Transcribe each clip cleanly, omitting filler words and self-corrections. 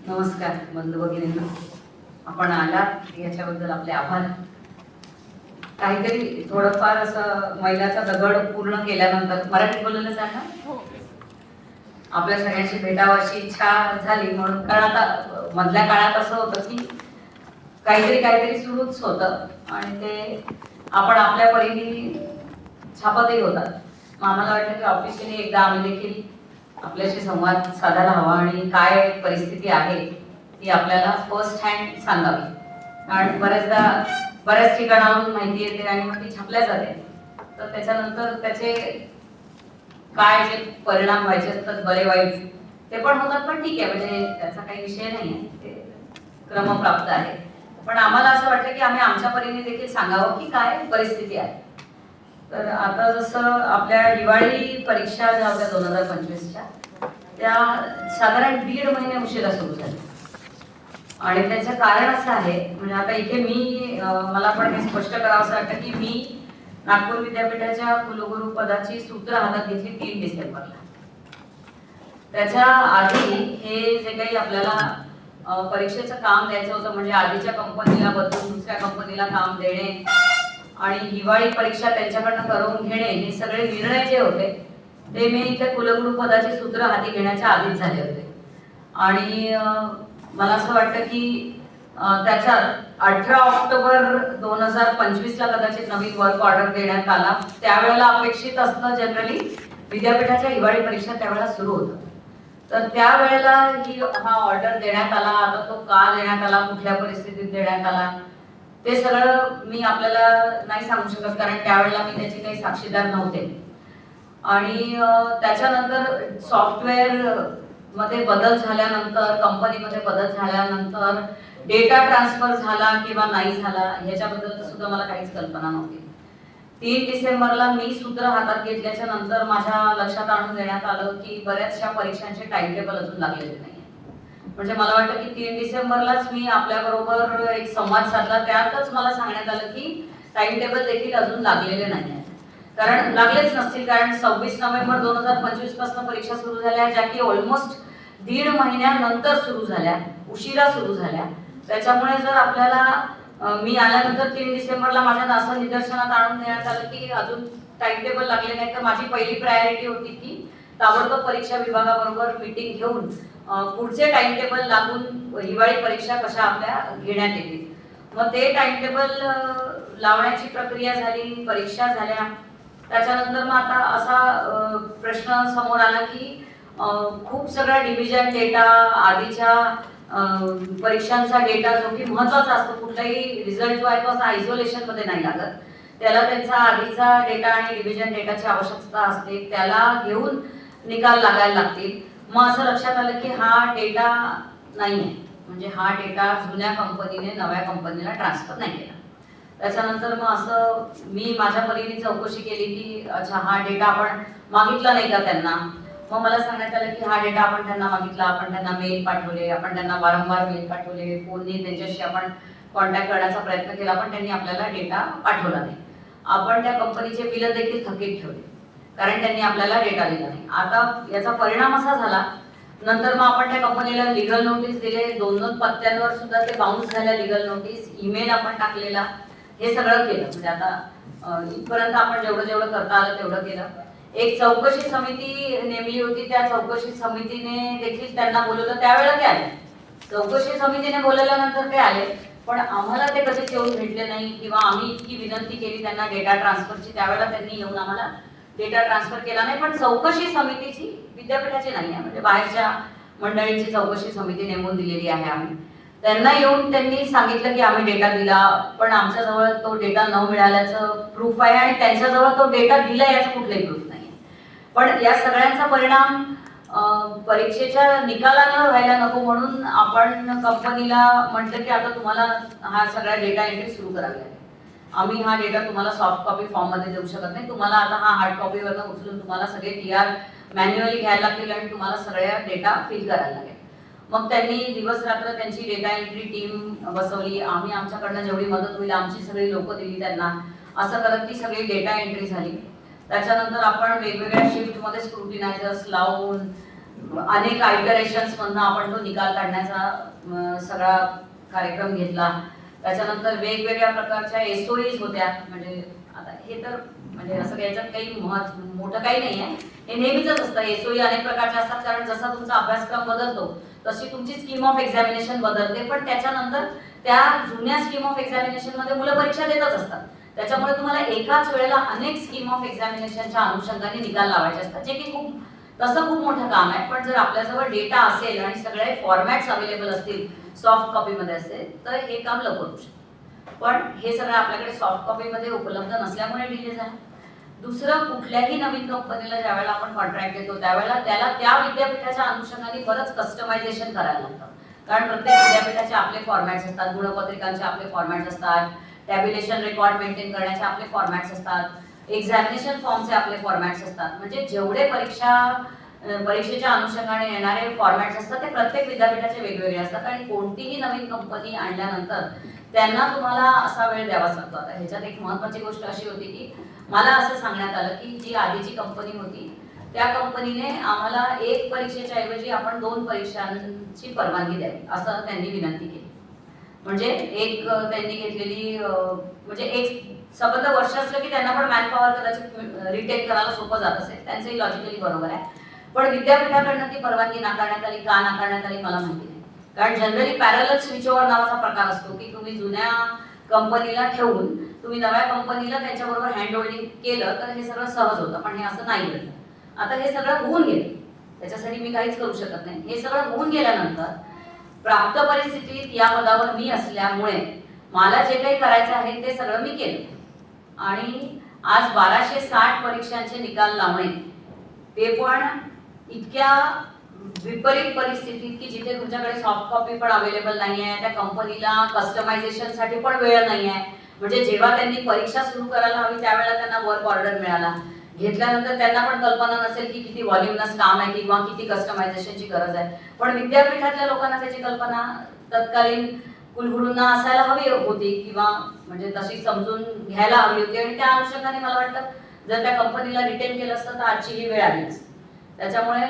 नमस्कार बंधू भगिनींनो, आपण आलात याच्याबद्दल आपले आभार. काहीतरी थोडंफार असं मैलाचा दगड पूर्ण केल्यानंतर मराठीत बोललेलं सांगा आपल्या सगळ्यांची भेटावं अशी इच्छा झाली. म्हणून कारण आता मधल्या काळात असं होतं की काहीतरी सुरूच होतं आणि ते आपण आपल्या परीने छापतही होतात. मग आम्हाला वाटलं की ऑफिशियली एकदा आम्ही देखील आपल्याशी संवाद साधायला हवा आणि काय परिस्थिती आहे ती आपल्याला फर्स्ट हँड सांगावी. आणि बऱ्याच ठिकाणावरून माहिती येते आणि मग ती छापल्या जाते. तर त्याच्यानंतर त्याचे काय जे परिणाम व्हायचे असतात बरे वाईट ते पण होतात. पण ठीक आहे, म्हणजे त्याचा काही विषय नाही आहे, ते क्रमप्राप्त आहे. पण आम्हाला असं वाटतं की आम्ही आमच्या परीने देखील सांगावं की काय परिस्थिती आहे. तर आता जसं आपल्या हिवाळी परीक्षा ज्या होत्या 2025च्या त्या साधारण 1.5 महिने उशिरा सुरू झाल्या. आणि त्याचं कारण असं आहे, म्हणजे आता इथे मला पण हे स्पष्ट करावं असं वाटतं की मी नागपूर विद्यापीठाच्या कुलगुरू पदाची सूत्र हातात घेतली 3 डिसेंबरला. त्याच्या आधी हे जे काही आपल्याला परीक्षेचं काम द्यायचं होतं, म्हणजे आधीच्या कंपनीला बदलून दुसऱ्या कंपनीला काम देणे आणि हिवाळी परीक्षा त्यांच्याकडनं करून घेणे, हे सगळे निर्णय जे होते ते मी इथे कुलगुरू पदाची सूत्र हाती घेण्याच्या आधीच झाले होते. आणि मला असं वाटतं की त्याच्यात 18 ऑक्टोबर 2025ला कदाचित नवीन वर्क ऑर्डर देण्यात आला. त्यावेळेला अपेक्षित असतं जनरली विद्यापीठाच्या हिवाळी परीक्षा त्यावेळेला सुरू होतं. तर त्यावेळेला हा ऑर्डर देण्यात आला. आता तो का देण्यात आला, कुठल्या परिस्थितीत देण्यात आला, ते सगळं मी आपल्याला नाही सांगू शकत, कारण त्यावेळेला मी त्याची काही साक्षीदार नव्हते. आणि त्याच्यानंतर सॉफ्टवेअर मध्ये बदल झाल्यानंतर, कंपनीमध्ये बदल झाल्यानंतर डेटा ट्रान्सफर झाला किंवा नाही झाला ह्याच्याबद्दल सुद्धा मला काहीच कल्पना नव्हती. 3 डिसेंबरला मी सूत्र हातात घेतल्याच्या नंतर माझ्या लक्षात आणून देण्यात आलं की बऱ्याचशा परीक्षांचे टाइम टेबल अजून लागलेले नाही. म्हणजे मला वाटतं की 3 डिसेंबरलाच मी आपल्याबरोबर एक संवाद साधला. त्यातच मला सांगण्यात आलं की टाइम टेबल देखील अजून लागलेले नाही आहे. कारण लागलेच नसतील, कारण 26 नोव्हेंबर 2025 पासून परीक्षा सुरू झाल्या, ज्या की ऑलमोस्ट 1.5 महिन्यानंतर सुरू झाल्या, उशिरा सुरू झाल्या. त्याच्यामुळे जर आपल्याला मी आल्यानंतर 3 डिसेंबरला माझ्या असं निदर्शनात आणून देण्यात आलं की अजून टाइम टेबल लागले नाही, तर माझी पहिली प्रायोरिटी होती की ताबडतोब परीक्षा विभागाबरोबर मीटिंग घेऊन पुढचे टाइम टेबल लागून हिवाळी परीक्षा कशा आपल्या घेण्यात येतील. मग ते टाइम टेबल लावण्याची प्रक्रिया झाली, परीक्षा झाल्या. त्याच्यानंतर मग आता असा प्रश्न समोर आला की खूप सगळा डिव्हिजन डेटा, आधीच्या परीक्षांचा डेटा जो की महत्वाचा असतो, कुठलाही रिझल्ट जो आहे तो असा आयसोलेशन मध्ये नाही लागत, त्याला त्यांचा आधीचा डेटा आणि डिव्हिजन डेटाची आवश्यकता असते, त्याला घेऊन निकाल लागायला लागतील. मग असं लक्षात आलं की हा डेटा नाही आहे, म्हणजे हा डेटा जुन्या कंपनीने नव्या कंपनीला ट्रान्सफर नाही केला. त्याच्यानंतर मग असं मी माझ्या परीने चौकशी केली की अच्छा हा डेटा आपण मागितला नाही का त्यांना. मग मला सांगण्यात आलं की हा डेटा आपण त्यांना मागितला, आपण त्यांना मेल पाठवले, आपण त्यांना वारंवार मेल पाठवले, फोनने त्यांच्याशी आपण कॉन्टॅक्ट करण्याचा प्रयत्न केला, पण त्यांनी आपल्याला डेटा पाठवला नाही. आपण त्या कंपनीचे बिल देखील थकीत ठेवले, कारण त्यांनी आपल्याला डेटा दिला नाही. आता याचा परिणाम असा झाला, नंतर मग आपण त्या कंपनीला लिगल नोटीस दिले, 2 पत्त्यांवर सुद्धा ते बाउन्स झाल्या लिगल नोटीस, ईमेल आपण टाकलेला, हे सगळं केलं. म्हणजे आता इथपर्यंत आपण जेवढं करता आलं तेवढं केलं. एक चौकशी समिती नेमली होती, त्या चौकशी समितीने देखील त्यांना बोलवलं, त्यावेळेला ते आले. चौकशी समितीने बोलवल्यानंतर ते आले, पण आम्हाला ते कधीच येऊन भेटले नाही, किंवा आम्ही इतकी विनंती केली त्यांना डेटा ट्रान्सफरची, त्यावेळेला त्यांनी येऊन आम्हाला डेटा ट्रान्सफर केला नाही. पण चौकशी समितीची विद्यापीठाची नाही आहे, म्हणजे बाहेरच्या मंडळींची चौकशी समिती नेमून दिलेली आहे आम्ही. त्यांना येऊन त्यांनी सांगितलं की आम्ही डेटा दिला, पण आमच्याजवळ तो डेटा न मिळाल्याचं प्रूफ आहे आणि त्यांच्याजवळ तो डेटा दिला याचं कुठलंही प्रूफ नाही. पण या सगळ्यांचा परिणाम परीक्षेच्या निकालानं व्हायला नको, म्हणून आपण कंपनीला म्हटलं की आता तुम्हाला हा सगळा डेटा एंट्री सुरू करावी लागेल. आम्ही हा डेटा तुम्हाला सॉफ्ट कॉपी फॉर्म मध्ये देऊ शकत नाही, तुम्हाला आता हा हार्ड कॉपीवरनं उचलून तुम्हाला सगळे TR मॅन्युअली घ्यायला लागतील आणि तुम्हाला सगळ्या डेटा फिल करायला लागेल. मग त्यांनी दिवस रात्र त्यांची डेटा एंट्री टीम बसवली, आम्ही आमच्याकडनं जेवढी मदत होईल आमची सगळी लोकं दिली त्यांना, असं करत ती सगळी डेटा एंट्री झाली. त्याच्यानंतर आपण वेगवेगळ्या शिफ्टमध्ये स्क्रुटिनायझर्स लावून अनेक आयटरेशन्स मधनं आपण तो निकाल काढण्याचा सगळा कार्यक्रम घेतला. त्याच्यानंतर वेगवेगळ्या प्रकारच्या एसओईज होत्या. म्हणजे आता हे तर म्हणजे असं याच्यात काही मोठं काही नाही आहे, हे नेहमीच असतं. एसओई अनेक प्रकारचे असतात, कारण जसा तुमचा अभ्यासक्रम बदलतो तशी तुमची स्कीम ऑफ एक्झामिनेशन बदलते. पण त्याच्यानंतर त्या जुन्या स्कीम ऑफ एक्झामिनेशन मध्ये मुलं परीक्षा देतच असतात. त्याच्यामुळे तुम्हाला एकाच वेळेला अनेक स्कीम ऑफ एक्झामिनेशनच्या अनुषंगाने निकाल लावायचे असतात, जे की तसं खूप मोठं काम आहे. पण जर आपल्याजवळ डेटा असेल आणि सगळे फॉर्मॅट्स अवेलेबल असतील, सॉफ्ट कॉपीमध्ये असेल, तर हे काम लवकर होऊ शकतं. पण हे सगळं आपल्याकडे सॉफ्ट कॉपीमध्ये उपलब्ध नसल्यामुळे डिले झाला. दुसरं, कुठल्याही नवीन कंपनीला ज्यावेळेला आपण कॉन्ट्रॅक्ट देतो त्यावेळेला त्याला त्या विद्यापीठाच्या अनुषंगाने बरंच कस्टमायझेशन करायला लागतं. कारण प्रत्येक विद्यापीठाचे आपले फॉर्मॅट्स असतात, गुणपत्रिकांचे आपले फॉर्मॅट्स असतात, टॅब्युलेशन रेकॉर्ड मेंटेन करण्याचे आपले फॉर्मॅट्स असतात, एक्झामिनेशन फॉर्मचे आपले फॉर्मॅट्स असतात. म्हणजे जेवढे परीक्षेच्या अनुषंगाने येणारे फॉर्मॅट्स असतात ते प्रत्येक विद्यापीठाचे वेगवेगळे असतात. आणि कोणतीही नवीन कंपनी आणल्यानंतर त्यांना तुम्हाला असा वेळ द्यावाच लागतो. आता ह्याच्यात एक महत्त्वाची गोष्ट अशी होती की मला असं सांगण्यात आलं की जी आधीची कंपनी होती त्या कंपनीने आम्हाला एक परीक्षेच्या ऐवजी आपण 2 परीक्षांची परवानगी द्यावी असं त्यांनी विनंती केली. म्हणजे एक त्यांनी घेतलेली म्हणजे एक सबंध वर्ष असलं की त्यांना पण मॅनपॉवर कदाचित रिटेन करायला सोपं जात असेल, त्यांचंही लॉजिकली बरोबर आहे. पण विद्यापीठाकडनं ती परवानगी नाकारण्यात आली. का नाकारण्यात आली मला माहिती नाही. कारण जनरली पॅरलल स्विच ओव्हर नावाचा प्रकार असतो की तुम्ही जुन्या कंपनीला ठेवून तुम्ही नव्या कंपनीला त्यांच्याबरोबर हँड होल्डिंग केलं तर हे सगळं सहज होतं. पण हे असं नाही घडलं. आता हे सगळं होऊन गेलं, त्याच्यासाठी मी काहीच करू शकत नाही. हे सगळं होऊन गेल्यानंतर प्राप्त परिस्थितीत या पदावर मी असल्यामुळे मला जे काही करायचं आहे ते सगळं मी केलं. आणि आज 1260 परीक्षांचे निकाल लावणे, ते पण इतक्या विपरीत परिस्थितीत की जिथे तुमच्याकडे सॉफ्ट कॉपी पण अवेलेबल नाही आहे, त्या कंपनीला कस्टमायझेशनसाठी पण वेळ नाही आहे. म्हणजे जेव्हा त्यांनी परीक्षा सुरू करायला हवी त्यावेळेला त्यांना वर्क ऑर्डर मिळाला, घेतल्यानंतर त्यांना पण कल्पना नसेल की किती व्हॉल्युमनस काम आहे किंवा किती कस्टमायझेशनची गरज आहे. पण विद्यापीठातल्या लोकांना त्याची कल्पना तत्कालीन कुलगुरूंना असायला हवी होती किंवा म्हणजे तशी समजून घ्यायला हवी होती. आणि त्या अनुषंगाने मला वाटतं जर त्या कंपनीला रिटेन केलं असतं तर आजची ही वेळ आली नसती. त्याच्यामुळे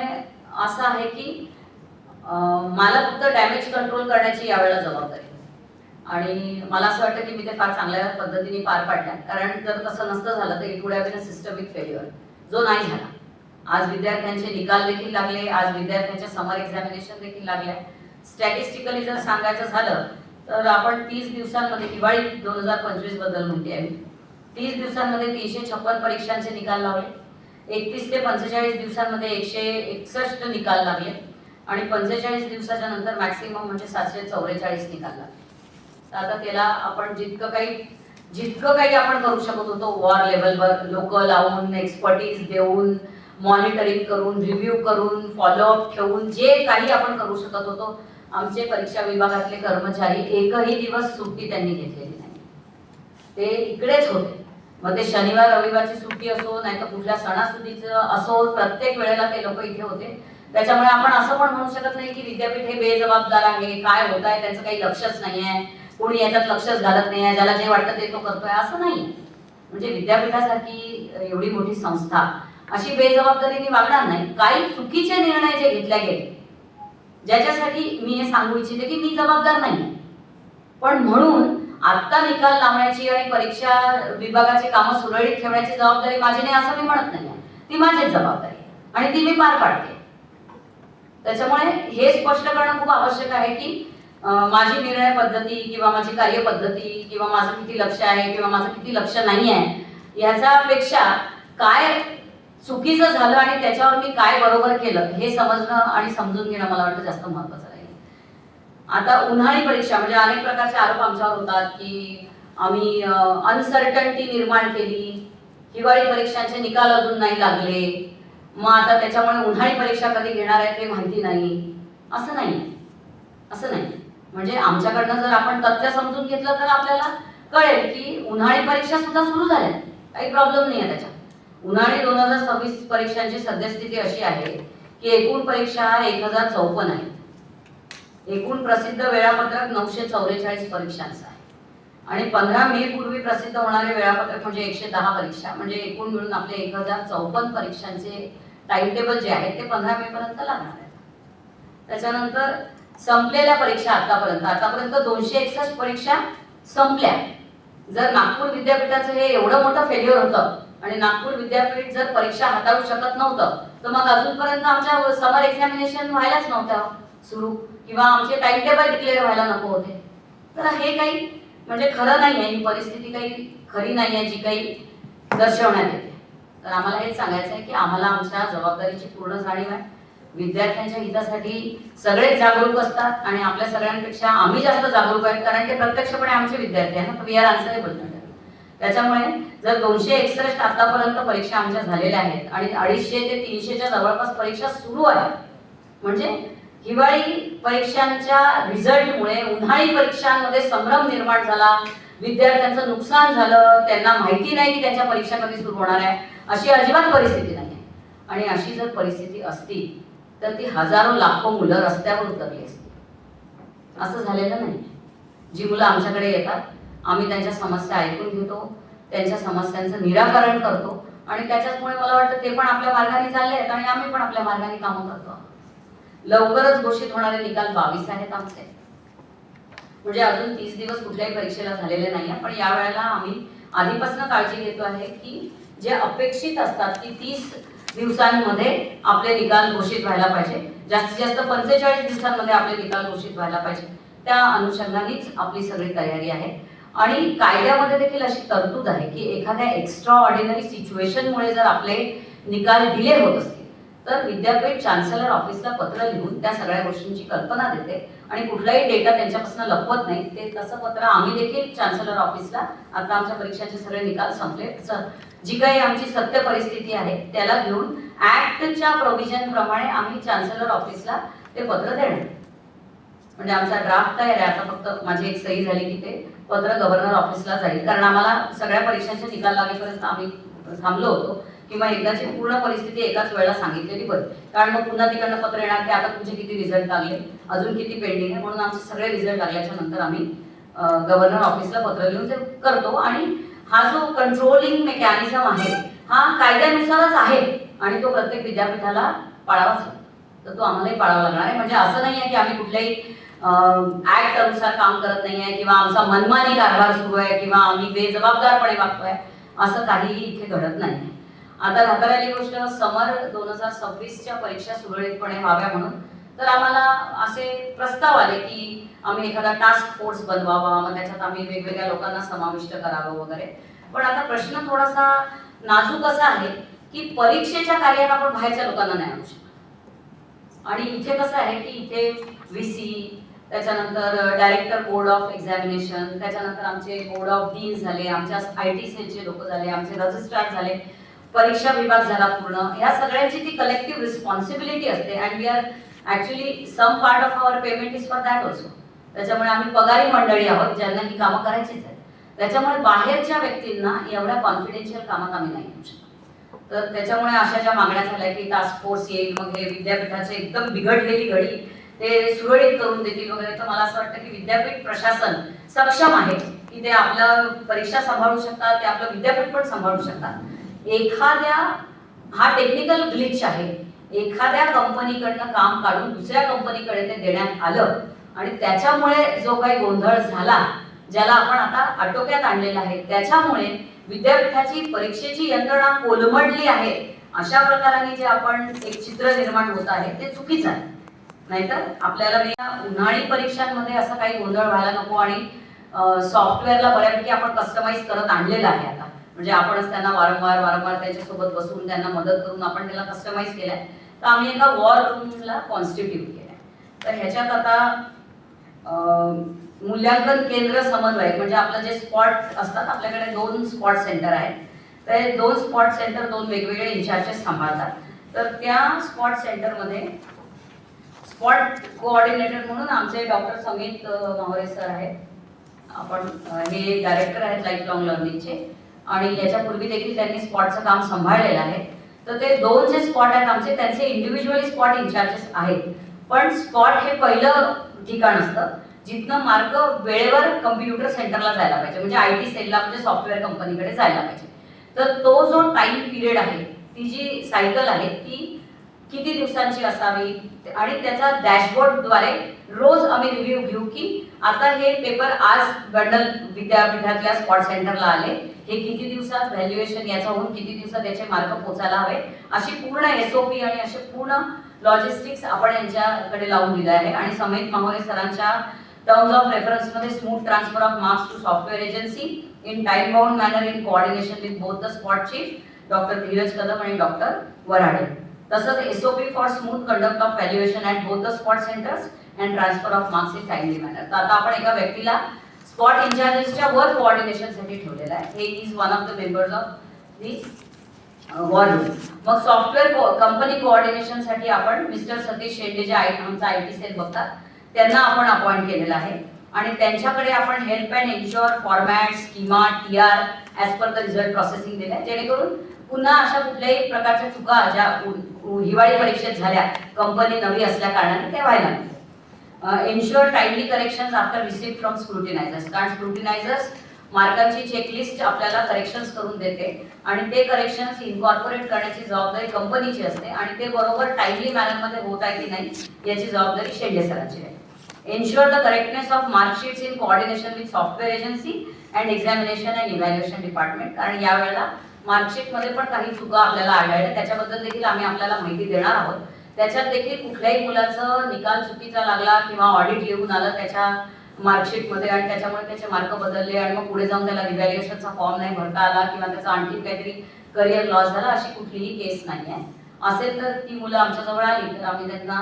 असं आहे की मला फक्त डॅमेज कंट्रोल करण्याची यावेळेला जबाबदारी आणि मला असं वाटतं की मी ते फार चांगल्या पद्धतीने पार पाडल्या. कारण जर तसं नसतं झालं तर it would have been a systemic failure, जो नाही झाला. आज विद्यार्थ्यांचे निकाल देखील लागले, आज विद्यार्थ्यांच्या समर एक्झामिनेशन देखील लागल्या. स्टॅटिस्टिकली जर सांगायचं झालं तर आपण 30 दिवसांमध्ये, दिवाळी 2025 बद्दल म्हणते आहे मी, 30 दिवसांमध्ये 356 परीक्षांचे निकाल लावले. 31 ते 45 दिवसांमध्ये 161 निकाल लागले आणि 45 दिवसाच्या नंतर मॅक्सिमम म्हणजे 744 निकाल लागले. आता त्याला आपण जितकं काही आपण करू शकत होतो वॉर लेवलवर लोक लावून, एक्सपर्टीज देऊन, मॉनिटरिंग करून, रिव्ह्यू करून, फॉलोअप ठेवून जे काही आपण करू शकत होतो, आमचे परीक्षा विभागातले कर्मचारी एकही दिवस सुट्टी त्यांनी घेतलेली नाही. ते इकडेच होते. मग ते शनिवार रविवारची सुट्टी असो नाही तर कुठल्या सणासुदीचं असो, प्रत्येक वेळेला ते लोक इथे होते. त्याच्यामुळे आपण असं पण म्हणू शकत नाही की विद्यापीठ हे बेजबाबदार आहे, काय होत आहे त्यांचं काही लक्षच नाही आहे, कोणी याच्यात लक्षच घालत नाही आहे, ज्याला जे वाटतं ते तो करतोय, असं नाही. म्हणजे विद्यापीठासारखी एवढी मोठी संस्था अशी बेजबाबदारीने वागणार नाही. काही चुकीचे निर्णय जे घेतले गेले ज्याच्यासाठी मी हे सांगू इच्छिते की मी जबाबदार नाही, पण म्हणून आता निकाल लावण्याची आणि परीक्षा विभागाची कामं सुरळीत ठेवण्याची जबाबदारी माझी नाही असं मी म्हणत नाही. ती माझीच जबाबदारी आणि ती मी पार पाडते. त्याच्यामुळे हे स्पष्ट करणं खूप आवश्यक आहे की माझी निर्णय पद्धती किंवा माझी कार्यपद्धती किंवा माझं किती लक्ष आहे किंवा माझं किती लक्ष नाही आहे याच्यापेक्षा काय चुकीचं झालं आणि त्याच्यावर मी काय बरोबर केलं हे समजणं आणि समजून घेणं मला वाटतं जास्त महत्त्वाचं आहे. आता उन्हाळी परीक्षा म्हणजे अनेक प्रकारचे आरोप आमच्यावर होतात की आम्ही अनसर्टन्टी निर्माण केली, हिवाळी परीक्षांचे निकाल अजून नाही लागले, मग आता त्याच्यामुळे उन्हाळी परीक्षा कधी घेणार आहे ते माहिती नाही. असं नाही. म्हणजे आमच्याकडनं जर आपण तथ्य समजून घेतलं तर आपल्याला कळेल की उन्हाळी परीक्षा सुद्धा सुरू झाल्या, काही प्रॉब्लेम नाही आहे त्याच्यात. उन्हाळी 2026 परीक्षांची सद्यस्थिती अशी आहे की एकूण परीक्षा 1054 आहेत. एकूण प्रसिद्ध वेळापत्रक 944 परीक्षांचं आहे आणि 15 मे पूर्वी प्रसिद्ध होणारे वेळापत्रक म्हणजे 110 परीक्षा. म्हणजे एकूण मिळून आपले 1054 परीक्षांचे टाइम टेबल जे आहे ते 15 मे पर्यंत लागणार आहे. त्याच्यानंतर संपलेल्या परीक्षा आतापर्यंत 261 परीक्षा संपल्या. जर नागपूर विद्यापीठाचं हे एवढं मोठं फेल्युअर होतं आणि नागपूर विद्यापीठ जर परीक्षा हाताळू शकत नव्हतं तर मग अजूनपर्यंत आमच्या समर एक्झामिनेशन व्हायलाच नव्हत्या सुरू, किंवा आमचे टाइम टेबल डिक्लेअर व्हायला नको होते. तर हे काही म्हणजे खरं नाही आहे, ही परिस्थिती काही खरी नाही आहे जी काही दर्शवण्यात येते. तर आम्हाला हेच सांगायचं आहे की आम्हाला आमच्या जबाबदारीची पूर्ण जाणीव आहे. विद्यार्थ्यांच्या हितासाठी सगळेच जागरूक असतात आणि आपल्या सगळ्यांपेक्षा आम्ही जास्त जागरूक आहेत, कारण ते प्रत्यक्षपणे आमचे विद्यार्थी आहे ना. We are answerable. त्याच्यामुळे जर 261 आतापर्यंत परीक्षा आमच्या झालेल्या आहेत आणि 250 ते 300च्या जवळपास परीक्षा सुरू आहेत, म्हणजे हिवाळी परीक्षांच्या रिझल्टमुळे उन्हाळी परीक्षांमध्ये संभ्रम निर्माण झाला, विद्यार्थ्यांचं नुकसान झालं, त्यांना माहिती नाही की त्यांच्या परीक्षा कधी सुरू होणार आहे, अशी अजिबात परिस्थिती नाही आहे. आणि अशी जर परिस्थिती असती तर ती हजारो लाखो मुलं रस्त्यावर उतरली असती. असं झालेलं नाही. जी मुलं आमच्याकडे येतात, आम्ही त्यांच्या समस्या ऐकून घेतो, त्यांच्या समस्यांचं निराकरण करतो आणि त्याच्याचमुळे मला वाटतं ते पण आपल्या मार्गाने चालले आहेत आणि आम्ही पण आपल्या मार्गाने कामं करतो. लवकरच घोषित होणारे निकाल 22 आहेत आमचे, म्हणजे अजून 30 दिवस कुठल्याही परीक्षेला झालेले नाही आहे. पण यावेळेला आम्ही आधीपासून काळजी घेतो आहे की जे अपेक्षित असतात की 30 दिवसांमध्ये आपले निकाल घोषित व्हायला पाहिजे, जास्तीत जास्त 45 दिवसांमध्ये आपले निकाल घोषित व्हायला पाहिजे. त्या अनुषंगानेच आपली सगळी तयारी आहे. आणि कायद्यामध्ये देखील अशी तरतूद आहे की एखाद्या एक्स्ट्रा ऑर्डिनरी सिच्युएशनमुळे जर आपले निकाल डिले होत असतील तर विद्यापीठ चान्सलर ऑफिसला पत्र लिहून त्या सगळ्या गोष्टींची कल्पना देते आणि कुठलाही डेटा त्यांच्यापासून लपवत नाही. ते तसं पत्र आम्ही देखील चान्सलर ऑफिसला, आता आमच्या परीक्षाचे सगळे निकाल संपले, जी काही आमची सत्य परिस्थिती आहे त्याला घेऊन ऍक्टच्या प्रोव्हिजन प्रमाणे आम्ही चान्सलर ऑफिसला ते पत्र देणार. म्हणजे आमचा ड्राफ्ट तयार आहे. आता फक्त माझी एक सही झाली की ते पत्र गव्हर्नर ऑफिसला जाईल, कारण आम्हाला सगळ्या परीक्षांचे निकाल लागेपर्यंत आम्ही थांबलो होतो किंवा एकदाची पूर्ण परिस्थिती एकाच वेळेला सांगितलेली बरी, कारण मग पुन्हा तिकडनं पत्र येणार की आता तुमचे किती रिझल्ट लागले, अजून किती पेंडिंग आहे. म्हणून आमचे सगळे रिझल्ट लागल्याच्या नंतर आम्ही गव्हर्नर ऑफिसला पत्र लिहून ते करतो. आणि हा जो कंट्रोलिंग मेकॅनिझम आहे हा कायद्यानुसारच आहे आणि तो प्रत्येक विद्यापीठाला पाळावाच लागतो. तर तो आम्हालाही पाळावा लागणार आहे. म्हणजे असं नाही आहे की आम्ही कुठल्याही ऍक्ट अनुसार काम करत नाही आहे किंवा आमचा मनमानी कारभार सुरू आहे किंवा आम्ही बेजबाबदारपणे वागतोय, असं काहीही इथे घडत नाही. आता राहणारी गोष्ट, समर 2026च्या परीक्षा सुरळीतपणे व्हाव्या म्हणून तर आम्हाला असे प्रस्ताव आले की आम्ही एखादा टास्क फोर्स बनवावा, मग त्याच्यात आम्ही वेगवेगळ्या लोकांना समाविष्ट करावं वगैरे. पण आता प्रश्न थोडासा नाजूक असा आहे की परीक्षेच्या कार्यात आपण बाहेरच्या लोकांना नाही आणू शकत. आणि इथे कसं आहे की इथे VC, त्याच्यानंतर डायरेक्टर बोर्ड ऑफ एक्झामिनेशन, त्याच्यानंतर आमचे बोर्ड ऑफ डीन झाले, आमच्या IT सेलचे लोक झाले, आमचे रजिस्ट्रार झाले, परीक्षा विभाग झाला पूर्ण. या सगळ्यांची ती कलेक्टिव्ह रिस्पॉन्सिबिलिटी असते and we are actually some part of our payment is for that also. त्याच्यामुळे आम्ही पगारी मंडळी आहोत ज्यांना ही कामं करायचीच आहेत. त्याच्यामुळे बाहेरच्या व्यक्तींना एवढ्या कॉन्फिडेन्शियल कामात आम्ही नाही येऊ शकत. तर त्याच्यामुळे अशा ज्या मागण्या झाल्या की टास्क फोर्स येईल, मग हे विद्यापीठाचे एकदम बिघडलेली घडी ते सुरळीत करून देतील वगैरे, तर मला असं वाटतं की विद्यापीठ प्रशासन सक्षम आहे की ते आपलं परीक्षा सांभाळू शकतात, ते आपलं विद्यापीठ पण सांभाळू शकतात. एखाद्या, हा टेक्निकल ग्लिच आहे, एखाद्या कंपनीकडनं काम काढून दुसऱ्या कंपनीकडे ते देण्यात आलं आणि त्याच्यामुळे जो काही गोंधळ झाला, ज्याला आपण आता आटोक्यात आणलेला आहे, त्याच्यामुळे विद्यापीठाची परीक्षेची यंत्रणा कोलमडली आहे, अशा प्रकाराने जे आपण एक चित्र निर्माण होत आहे ते चुकीचं आहे. नाहीतर आपल्याला उन्हाळी परीक्षांमध्ये असं काही गोंधळ व्हायला नको. आणि सॉफ्टवेअरला बऱ्यापैकी आपण कस्टमाइज करत आणलेलं आहे आता, म्हणजे आपणच त्यांना वारंवार त्यांच्यासोबत बसून त्यांना मदत करून आपण त्याला कस्टमाइज केलंय. तर आम्ही एका वॉर रूमला कॉन्स्टिट्यूट केलंय. तर ह्याच्यात आता मूल्यांकन केंद्र समन्वयक, म्हणजे आपलं जे स्पॉट असतात, आपल्याकडे 2 स्पॉट सेंटर आहेत. तर 2 स्पॉट सेंटर 2 वेगवेगळे इंचार्जेस सांभाळतात. तर त्या स्पॉट सेंटरमध्ये स्पॉट कोऑर्डिनेटर म्हणून आमचे डॉक्टर समित माहोरे सर आहेत. आपण हे डायरेक्टर आहेत लाईफ लॉंग लर्निंगचे आणि याच्यापूर्वी देखील त्यांनी स्पॉटचं काम सांभाळलेलं आहे. तर ते 2 जे स्पॉट आहेत आमचे, त्यांचे इंडिव्हिज्युअली स्पॉट इंचार्जेस आहेत. पण स्पॉट हे पहिलं ठिकाण असतं जिथनं मार्क वेळेवर कम्प्युटर सेंटरला जायला पाहिजे, म्हणजे IT सेलला, म्हणजे सॉफ्टवेअर कंपनीकडे जायला पाहिजे. तर तो जो टाइम पिरियड आहे, ती जी सायकल आहे ती किती दिवसांची असावी आणि त्याचा डॅशबोर्डद्वारे रोज आम्ही रिव्ह्यू घेऊ की आता हे पेपर आज बंडल विद्यापीठातल्या स्पॉट सेंटरला आले, हे किती दिवसात व्हॅल्युएशन याचा होऊन किती दिवसात याचे मार्क पोचायला हवे, अशी पूर्ण SOP आणि असे पूर्ण लॉजिस्टिक्स आपण यांच्याकडे लावून दिलं आहे. आणि समेत माहोरे सरांच्या टर्म्स ऑफ रेफरन्स मध्ये smooth transfer of marks to software agency in time bound manner in coordination with both the spot chief doctor Dheeraj Kadam आणि डॉक्टर वराडे. तसंच SOP for smooth conduct of valuation at both the spot centres and transfer of marks in timely manner. तर आता आपण एका व्यक्तीला spot इंचार्जेसच्या वर कोऑर्डिनेशनसाठी ठेवलेला आहे. हे is one of the members of the war room. मग सॉफ्टवेअर कंपनी कोऑर्डिनेशनसाठी आपण मिस्टर सतीश शेंडे जे आमचा IT सेल बघतात त्यांना आपण अपॉइंट केलेलं आहे. आणि त्यांच्याकडे आपण help and ensure format, schema, TR as per the result processing दिलं आहे, जेणेकरून पुन्हा अशा कुठल्याही प्रकारच्या चुका ज्या हिवाळी परीक्षेत झाल्या कंपनी नवी असल्या कारणाने ते व्हायला नको. Ensure timely corrections after receive from scrutinizers. कारण स्क्रुटिनायझर्स मार्कांची चेकलिस्ट आपल्याला करेक्शन्स करून देते आणि ते करेक्शन्स इनकॉर्पोरेट करण्याची जबाबदारी कंपनीची असते आणि ते बरोबर टाइमली मॅनरमध्ये होत आहे की नाही याची जबाबदारी शेंडे सरांची आहे. Ensure the correctness of mark sheets in coordination with software agency and examination and evaluation department. कारण यावेळेला मार्कशीट मध्ये पण काही चुका आपल्याला आढळल्या, त्याच्याबद्दल देखील आम्ही आपल्याला माहिती देणार आहोत. त्याच्यात देखील कुठल्याही मुलाचं निकाल चुकीचा लागला किंवा ऑडिट येऊन आलं त्याच्या मार्कशीट मध्ये आणि त्याच्यामुळे त्याचे मार्क बदलले आणि मग पुढे जाऊन त्याला रिव्हॅल्युएशनचा फॉर्म नाही भरता आला किंवा त्याचा आणखी काहीतरी करिअर लॉस झाला, अशी कुठलीही केस नाही आहे. असेल तर ती मुलं आमच्याजवळ आली तर आम्ही त्यांना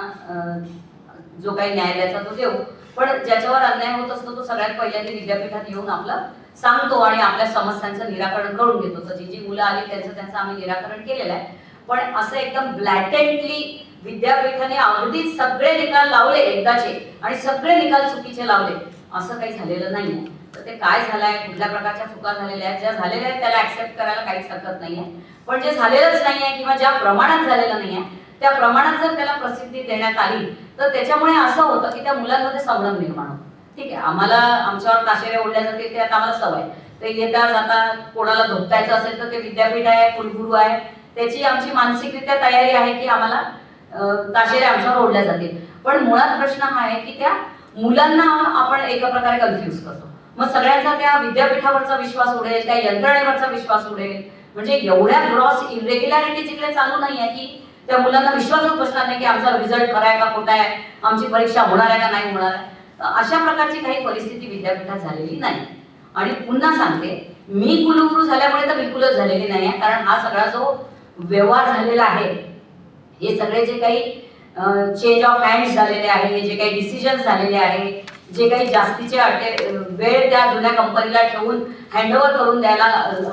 जो काही न्याय द्यायचा तो देऊ. पण ज्याच्यावर अन्याय होत असतो तो सगळ्यात पहिल्यांदा विद्यापीठात येऊन आपलं सांगतो आणि आपल्या समस्यांचं निराकरण करून घेतो. तर जी मुलं आली त्यांचं आम्ही निराकरण केलेलं आहे. पण असं एकदम ब्लॅटेंटली विद्यापीठाने अगदीच सगळे निकाल लावले एकदाचे आणि सगळे निकाल चुकीचे लावले असं काही झालेलं नाहीये. तर ते काय झालंय, कुठल्या प्रकारच्या चुका झालेल्या आहेत, ज्या झालेल्या आहेत त्याला ऍक्सेप्ट करायला काहीच हरकत नाहीये. पण जे झालेलंच नाहीये किंवा ज्या प्रमाणात झालेलं नाहीये त्या प्रमाणात जर त्याला प्रसिद्धी देण्यात आली तर त्याच्यामुळे असं होतं की त्या मुलांमध्ये संभ्रम निर्माण होतो. ठीक आहे, आम्हाला आमच्यावर ताशेरे ओढल्या जाते ते आता आम्हाला सवय, ते येता जाता कोणाला धोपटायचं असेल तर ते विद्यापीठ आहे, कुलगुरू आहे, त्याची आमची मानसिकरित्या तयारी आहे की आम्हाला ताशेरे आमच्यावर ओढल्या जातील. पण मुळात प्रश्न हा आहे की त्या मुलांना आपण एका प्रकारे कन्फ्युज करतो. मग सगळ्यांचा त्या विद्यापीठावरचा विश्वास उडेल, त्या यंत्रणेवरचा विश्वास उडेल. म्हणजे एवढ्या ग्रॉस इरेग्युलॅरिटीज इकडे चालू नाही आहे की त्या मुलांना विश्वासच बसणार नाही की आमचा रिझल्ट खरा आहे का खोटा आहे, आमची परीक्षा होणार आहे का नाही होणार आहे. अशा प्रकारची काही परिस्थिती विद्यापीठात झालेली नाही. आणि पुन्हा सांगते, मी कुलगुरू झाल्यामुळे तर बिलकुलच झालेली नाही आहे. कारण हा सगळा जो व्यवहार झालेला आहे, हे सगळे जे काही चेंज ऑफ हँड्स झालेले आहे, जे काही डिसिजन्स झालेले आहे, जे काही जास्तीचे वेळ त्या जुन्या कंपनीला ठेवून हँडओव्हर करून द्यायला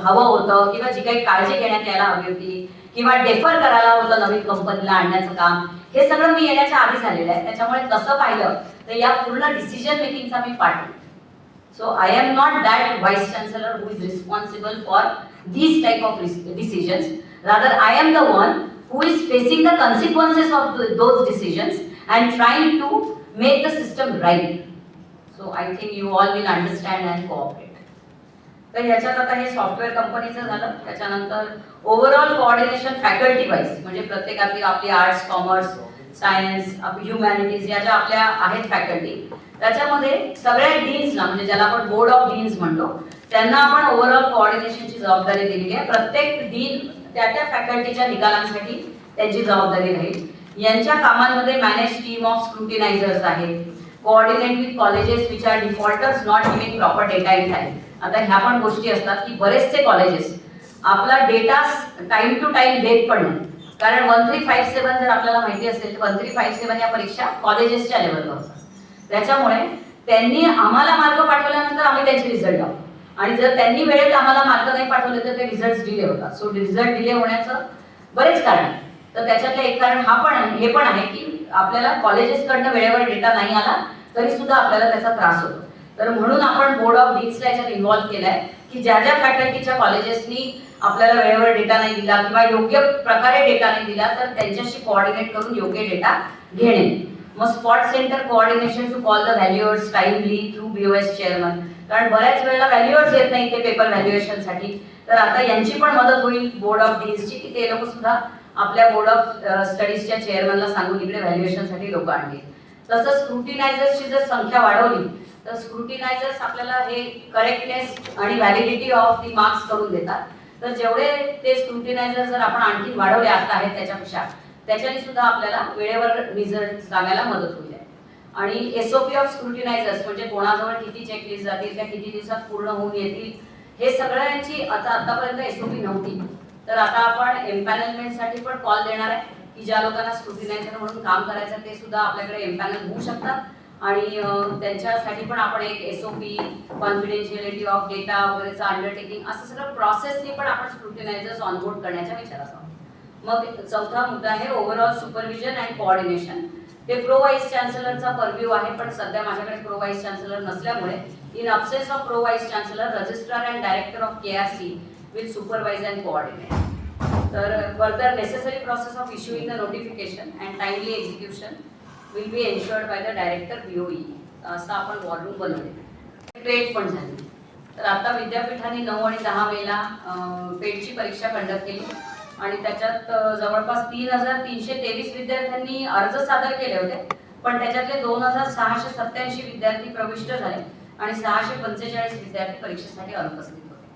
हवं होतं किंवा जी काही काळजी घेण्यात यायला हवी होती किंवा डेफर करायला होतं नवीन कंपनीला आणण्याचं काम, हे सगळं मी येण्याच्या आधी झालेलं आहे. त्याच्यामुळे तसं पाहिलं तर या पूर्ण डिसिजन मेकिंगचा मी पार्ट आहे. So I am not that vice chancellor who is responsible for these type of decisions. Rather I am the one who is facing the consequences of those decisions and trying to make the system right. So I think you all will understand and cooperate. तर ह्याच्यात आता हे software कंपनीचं झालं. त्याच्यानंतर overall coordination faculty wise, म्हणजे प्रत्येकातली आपली arts, commerce, science, humanities या ज्या आपल्या आहेत फॅकल्टी, त्याच्यामध्ये सगळ्या डीन्सला, म्हणजे ज्याला आपण बोर्ड ऑफ डीन्स म्हणतो, त्यांना आपण ओव्हरऑल कोऑर्डिनेशनची जबाबदारी दिलेली आहे. प्रत्येक डीन त्या फॅकल्टीच्या निकालांसाठी त्यांची जबाबदारी राहील. यांच्या कामांमध्ये मॅनेज टीम ऑफ स्क्रुटिनायझर्स आहेत, coordinate with colleges which are defaulters not giving proper data in time. आता ह्या पण गोष्टी असतात की बरेचसे कॉलेजेस आपला डेटा टाइम टू टाइम देत पण नाही. कारण 1357 जर आपल्याला माहिती असेल तर 1357 या परीक्षा कॉलेजेसच्या लेवलवर होतात. त्याच्यामुळे त्यांनी आम्हाला मार्क पाठवल्यानंतर आम्ही त्यांचे रिझल्ट लावतो आणि जर त्यांनी वेळेत आम्हाला मार्क नाही पाठवले तर ते रिझल्ट डिले होतात. सो रिझल्ट डिले होण्याचं बरेच कारण आहे. तर त्याच्यातलं एक कारण हे पण आहे की आपल्याला कॉलेजेसकडनं वेळेवर डेटा नाही आला तरी सुद्धा आपल्याला त्याचा त्रास होतो. तर म्हणून आपण बोर्ड ऑफ डीन्सला याच्यात इन्व्हॉल्व्ह केलाय की ज्या ज्या फॅकल्टीच्या कॉलेजेसनी आपल्याला वेळेवर डेटा नाही दिला किंवा योग्य प्रकारे डेटा नाही दिला तर त्यांच्याशी कोऑर्डिनेट करून योग्य डेटा घेणे. मग spot centre coordination to call the valuers timely through BOS chairman. कारण बऱ्याच वेळेला व्हॅल्युअर्स येत नाही ते पेपर व्हॅल्युएशनसाठी. तर आता यांची पण मदत होईल बोर्ड ऑफ डीन्सची की ते लोक सुद्धा आपल्या बोर्ड ऑफ स्टडीजच्या चेअरमनला सांगून इकडे व्हॅल्युएशनसाठी लोक आणली. तसंच स्क्रुटिनायझर्सची जर संख्या वाढवली तर स्क्रुटिनायझर्स आपल्याला हे करेक्टनेस आणि व्हॅलिडिटी ऑफ दी मार्क्स करून देतात. तर जेवढे ते स्क्रुटिनायझर जर आपण आणखी वाढवले आता आहेत त्याच्यापेक्षा, त्याच्याने सुद्धा आपल्याला वेळेवर रिझल्ट लागायला मदत होईल. आणि एसओपी ऑफ स्क्रुटिनायझर्स म्हणजे कोणाजवळ किती चेकलिस्ट जातील, त्या किती दिवसात पूर्ण होऊन येतील, हे सगळ्यांची आतापर्यंत एसओपी नव्हती. तर आता आपण एम्पॅनलमेंटसाठी पण कॉल देणार आहे की ज्या लोकांना स्क्रुटिनायझर म्हणून काम करायचं ते सुद्धा आपल्याकडे एम्पॅनल होऊ शकतात. आणि त्यांच्यासाठी पण आपण एक एसओपी, कॉन्फिडेन्शियलिटी ऑफ डेटा वगैरेचं अंडरटेकिंग, असं सगळं प्रोसेसनी पण आपण स्क्रुटिनायझर्स ऑनबोर्ड करण्याच्या विचारात आहोत. मग चौथा मुद्दा आहे ओव्हरऑल सुपरविजन अँड कोऑर्डिनेशन. ते प्रो व्हाईस चान्सलरचा पर्व्ह्यू आहे, पण सध्या माझ्याकडे प्रो व्हाईस चान्सलर नसल्यामुळे in absence of pro vice chancellor, registrar and director of KRC will supervise and coordinate. तर further necessary process of issuing the notification and timely execution will be ensured by the director BOE. असं आपण volume बनवले. पेट पण झाली. तर आता विद्यापीठाने 9 आणि 10 मेला पेटची परीक्षा कंडक्ट केली आणि त्याच्यात जवळपास 3,323 विद्यार्थ्यांनी अर्ज सादर केले होते, पण त्याच्यातले 2,687 विद्यार्थी प्रविष्ट झाले आणि 645 विद्यार्थी परीक्षेसाठी अनुपस्थित होते.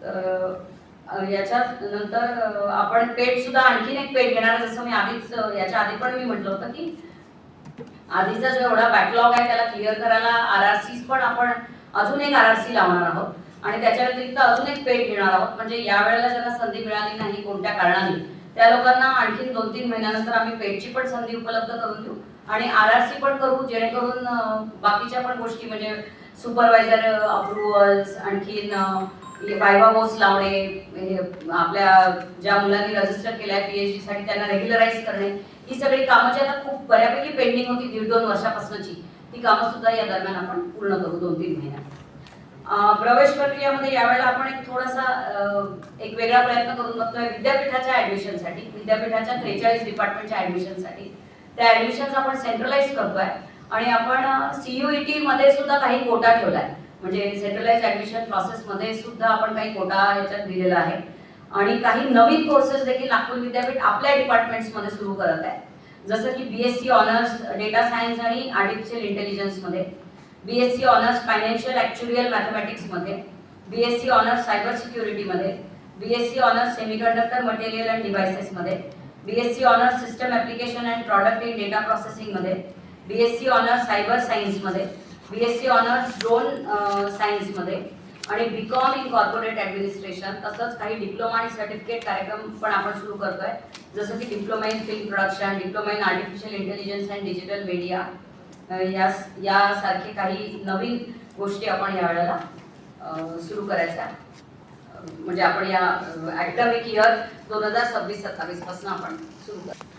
तर याच्यात नंतर आपण पेट सुद्धा आणखीन एक पेट घेणार आहे. जसं मी आधीच याच्या आधी पण मी म्हटलं होतं की आधीचा जो एवढा बॅकलॉग आहे त्याला क्लिअर करायला RRCs पण आपण अजून एक RRC लावणार आहोत आणि त्याच्या व्यतिरिक्त अजून एक पेट घेणार आहोत. म्हणजे या वेळेला ज्यांना संधी मिळाली नाही कोणत्या कारणाने, त्या लोकांना आणखीन 2-3 महिन्यानंतर आम्ही पेटची पण संधी उपलब्ध करून देऊ आणि RRC पण करू, जेणेकरून बाकीच्या पण गोष्टी म्हणजे सुपरवायझर अप्रुव्हल्स, आणखीन वायवा वोस लावणे, आपल्या ज्या मुलांनी रजिस्टर केलं आहे PhD साठी त्यांना रेग्युलराईज करणे, ही सगळी कामं जी आता खूप बऱ्यापैकी पेंडिंग होती 1.5-2 वर्षापासूनची, ती कामं सुद्धा या दरम्यान आपण पूर्ण करू 2-3 महिन्यात. प्रवेश प्रक्रियेमध्ये यावेळेला आपण एक थोडासा एक वेगळा प्रयत्न करून बघतोय विद्यापीठाच्या ऍडमिशनसाठी. विद्यापीठाच्या 43 डिपार्टमेंटच्या ऍडमिशनसाठी त्या ऍडमिशन्स आपण सेंट्रलाइज करतोय आणि आपण CUET मध्ये सुद्धा काही कोटा ठेवलाय. म्हणजे सेंट्रलाइज ऍडमिशन प्रोसेस मध्ये सुद्धा आपण काही कोटा याच्यात दिलेला आहे आणि काही नवीन कोर्सेस देखील नागपूर विद्यापीठ आपल्या डिपार्टमेंट्स मध्ये सुरू करत आहे. जसं की BSc ऑनर्स डेटा सायन्स आणि आर्टिफिशियल इंटेलिजन्स मध्ये, BSc ऑनर्स फायनान्शियल ॲक्च्युरियल मॅथमॅटिक्स मध्ये, BSc ऑनर्स सायबर सिक्युरिटी मध्ये, BSc honours semiconductor material and devices मध्ये, BSc honours system application and product in data processing मध्ये, BSc ऑनर्स सायबर सायन्स मध्ये, BSc honours drone science मध्ये आणि BCom in corporate administration. तसंच काही diploma आणि certificate कार्यक्रम पण आपण सुरू करतोय, जसं की diploma in film production, diploma in artificial intelligence and digital media, यासारखे काही नवीन गोष्टी आपण यावेळेला सुरू करायच्या. म्हणजे आपण या अकॅडमिक इयर 2026-27 पासून आपण सुरू करू.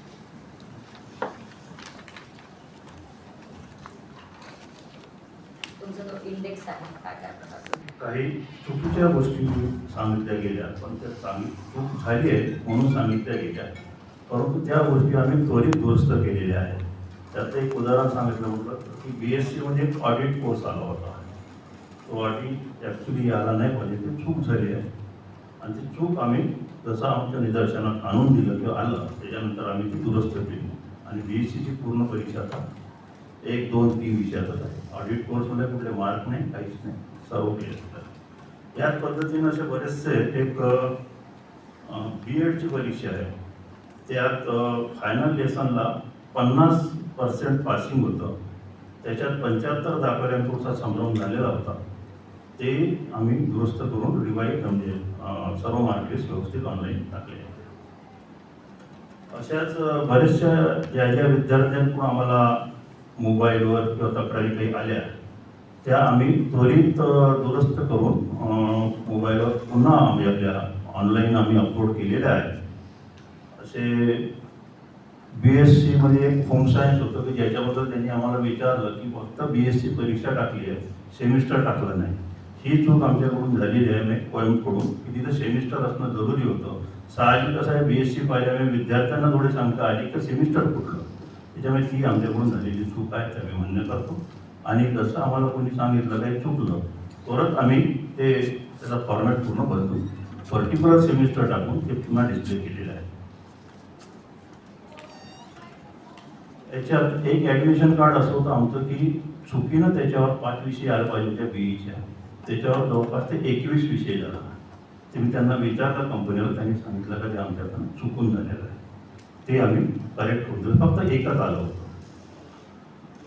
तुमचा जो इंडेक्स आहे काय काय प्रकारचा, काही चुकीच्या गोष्टी सांगितल्या गेल्या, पण त्या चूक झाली आहे म्हणून सांगितल्या गेल्या, परंतु त्या गोष्टी आम्ही त्वरित दुरुस्त केलेल्या आहेत. त्याचं एक उदाहरण सांगितलं होतं की BSc मध्ये एक ऑडिट कोर्स आला होता. तो ऑडिट ॲक्च्युली आला नाही पाहिजे, ती चूक झाली आहे आणि ती चूक आम्ही जसं आमच्या निदर्शनात आणून दिलं किंवा आलं त्याच्यानंतर आम्ही ती दुरुस्त केली आणि BScची पूर्ण परीक्षा आता 1, 2, 3 विषयातच आहे. ऑडिट कोर्समध्ये कुठले मार्क नाही, काहीच नाही, सर्व केले. याच पद्धतीनं असे बरेचसे एक B.Edची परीक्षा आहे, त्यात फायनल लेसनला 50% पासिंग होतं, त्याच्यात 75 दाखवल्यांपुरता संभ्रम झालेला होता. ते आम्ही दुरुस्त करून रिवाईज म्हणजे सर्व मार्कलिस्ट व्यवस्थित ऑनलाईन टाकले. अशाच बऱ्याचशा ज्या विद्यार्थ्यांकडून आम्हाला मोबाईलवर किंवा तक्रारी काही आल्या त्या आम्ही त्वरित दुरुस्त करून मोबाईलवर पुन्हा आम्ही आपल्या ऑनलाईन आम्ही अपलोड केलेले आहे. असे BSc मध्ये एक होम सायन्स होतं की ज्याच्याबद्दल त्यांनी आम्हाला विचारलं की फक्त BSc परीक्षा टाकली आहे, सेमिस्टर टाकलं नाही. ही चूक आमच्याकडून झालेली आहे कोयमकडून की तिथं सेमिस्टर असणं जरुरी होतं. साहजिक कसं आहे BSc पाहिल्यामुळे विद्यार्थ्यांना थोडी शंका आली की सेमिस्टर कुठलं, त्याच्यामुळे ती आमच्याकडून झालेली चूक आहे ते आम्ही मान्य करतो. आणि जसं आम्हाला कोणी सांगितलं काही चुकलं परत आम्ही त्याचा फॉर्मॅट पूर्ण बदलून पर्टिक्युलर सेमिस्टर टाकून ते पुन्हा डिस्प्ले केलेलं आहे. याच्यात एक ॲडमिशन कार्ड असं होतं आमचं की चुकीनं त्याच्यावर 5 विषय आले पाहिजे होत्या बीईच्या, त्याच्यावर जवळपास ते 21 विषय झाला. ते मी त्यांना विचारलं कंपनीला, त्यांनी सांगितलं का ते आमच्याकडून चुकून झालेलं आहे, ते आम्ही करेक्ट करून दिलं. फक्त एकच आलं होतं.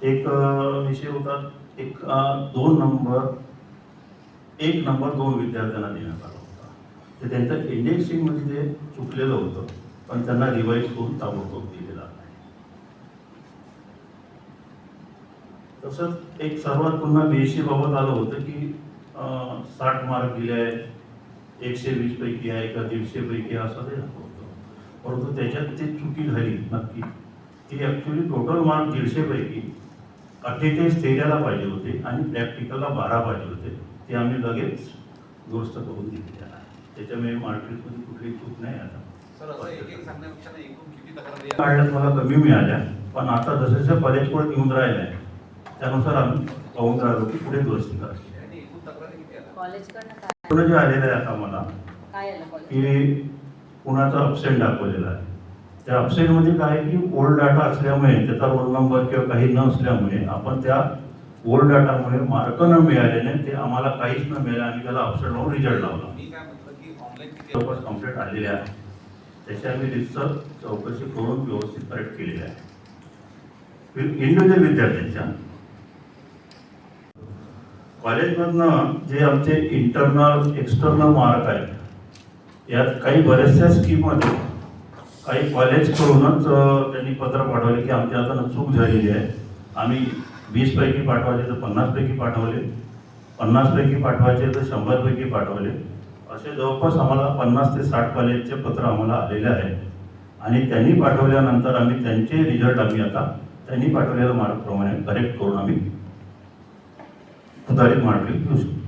एक विषय होता, एक 2 नंबर 1 नंबर 2 विद्यार्थ्यांना देण्यात आला होता. ते त्यांचं इंडेक्सिंगमध्ये ते चुकलेलं होतं, पण त्यांना रिवाईज करून ताबडतोब दिलेला आहे. तसंच एक सर्वात पुन्हा BSc बाबत आलं होतं की 60 मार्क दिले आहे, 120 पैकी आहे का 150 पैकी असं ते होतं. परंतु त्याच्यात ते चुकी झाली नक्की. ती ॲक्च्युली टोटल मार्क 150 पैकी 48 थेरीला पाहिजे होते आणि प्रॅक्टिकलला 12 पाहिजे होते. ते आम्ही लगेच दुरुस्त करून दिलेले आहे. त्याच्यामुळे मार्कलिस्टमध्ये कुठलीही चूक नाही आता. सर असं एक सांगण्यापेक्षा एकूण किती तक्रारी काढल्यात मला कमी मिळाल्या, पण आता जसं जसं कॉलेज कोड येऊन राहिलं आहे त्यानुसार आम्ही पाहून राहिलो की पुढे दुरुस्ती करायची. आणि एकूण तक्रारी किती आल्या? कॉलेजकडनं काय पुढे जे आलेलं आहे आता मला काय आलं कॉलेज? की कुणाचा अपसेंट दाखवलेला आहे. त्या अपसेंटमध्ये काय आहे की ओल्ड डाटा असल्यामुळे त्याचा रोल नंबर किंवा काही न असल्यामुळे आपण त्या ओल्ड डाटामुळे मार्क न मिळाल्याने ते आम्हाला काहीच न मिळालं. आम्ही त्याला अपसेंट लावून रिझल्ट लावला. मी काय म्हटलं की ऑनलाईन किती जवळपास कंप्लीट आलेले आहे. त्याची आम्ही रिसर चौकशी करून व्यवस्थित करेक्ट केलेली आहे. इंडिव्हिज्युअल विद्यार्थ्यांच्या कॉलेजमधनं जे आमचे इंटरनल एक्सटर्नल मार्क आहेत, यात काही बऱ्याचशा स्कीममध्ये काही कॉलेजकडूनच त्यांनी पत्र पाठवले की आमच्या हातानं चूक झालेली आहे. आम्ही 20 पैकी पाठवायचे तर 50 पैकी पाठवले, 50 पैकी पाठवायचे तर 100 पैकी पाठवले. असे जवळपास आम्हाला 50 ते 60 कॉलेजचे पत्र आम्हाला आलेले आहेत. आणि त्यांनी पाठवल्यानंतर आम्ही त्यांचे रिझल्ट आम्ही आता त्यांनी पाठवलेल्या मार्कप्रमाणे करेक्ट करून आम्ही सुधारित मार्क घेऊ शकतो.